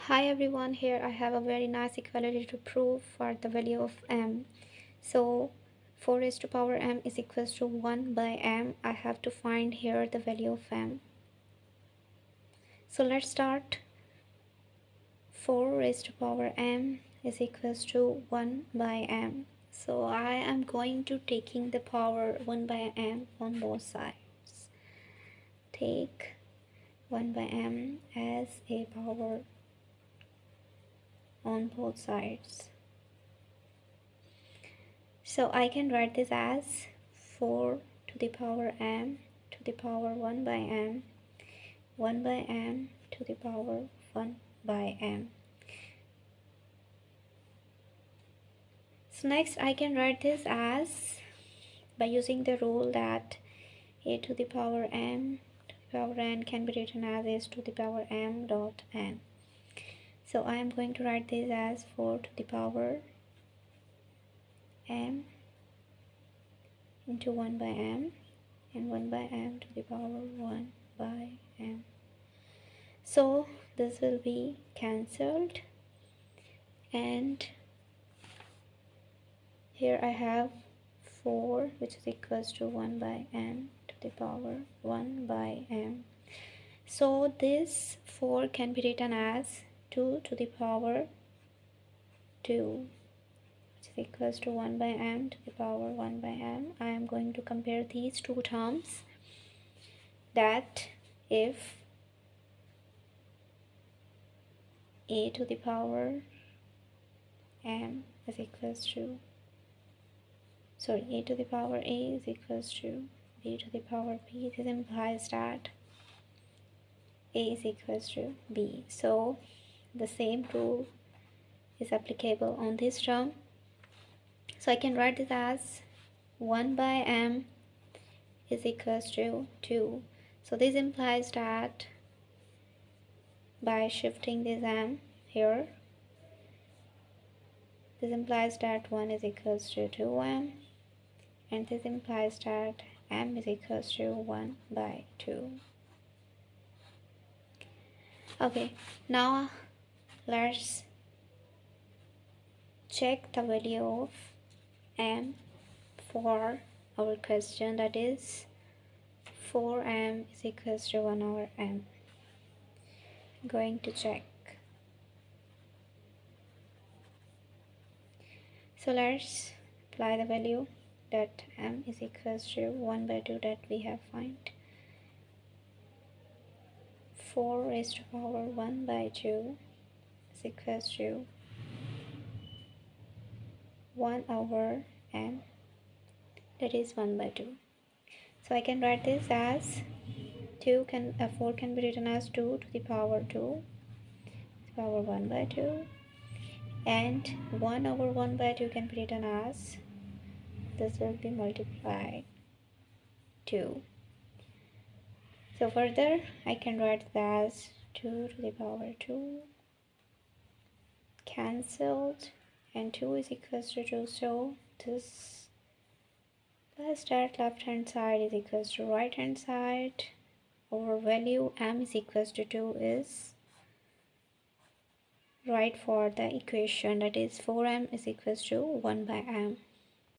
Hi everyone, here I have a very nice equality to prove for the value of m. So 4 raised to power m is equals to 1 by m. I have to find here the value of m. So let's start. 4 raised to power m is equals to 1 by m. So I am going to taking the power 1 by m on both sides. Take 1 by m as a power on both sides. So I can write this as 4 to the power m to the power 1 by m, 1 by m to the power 1 by m. So next I can write this as, by using the rule that a to the power m to the power n can be written as a to the power m dot n. So I am going to write this as 4 to the power m into 1 by m and 1 by m to the power 1 by m. So this will be cancelled, and here I have 4 which is equals to 1 by m to the power 1 by m. So this 4 can be written as 2 to the power 2, which is equals to 1 by m to the power 1 by m. I am going to compare these two terms, that if a to the power m is equals to, a to the power a is equals to b to the power b, this implies that a is equals to b. So the same rule is applicable on this term. So I can write this as 1 by m is equals to 2. So this implies that by shifting this m here, this implies that 1 is equals to 2m, and this implies that m is equals to 1 by 2. Okay, now let's check the value of m for our question, that is 4m is equals to 1 over m. I'm going to check. So let's apply the value that m is equals to 1 by 2 that we have find. 4 raised to power 1 by 2 is equals to 1 over m, that is 1 by 2. So I can write this as 4 can be written as 2 to the power 2 to the power 1 by 2, and 1 over 1 by 2 can be written as, this will be multiplied 2. So further I can write it as 2 to the power 2 cancelled, and 2 is equals to 2, so this plus that left hand side is equals to right hand side. Our value m is equals to 2 is right for the equation, that is 4m is equals to 1 by m.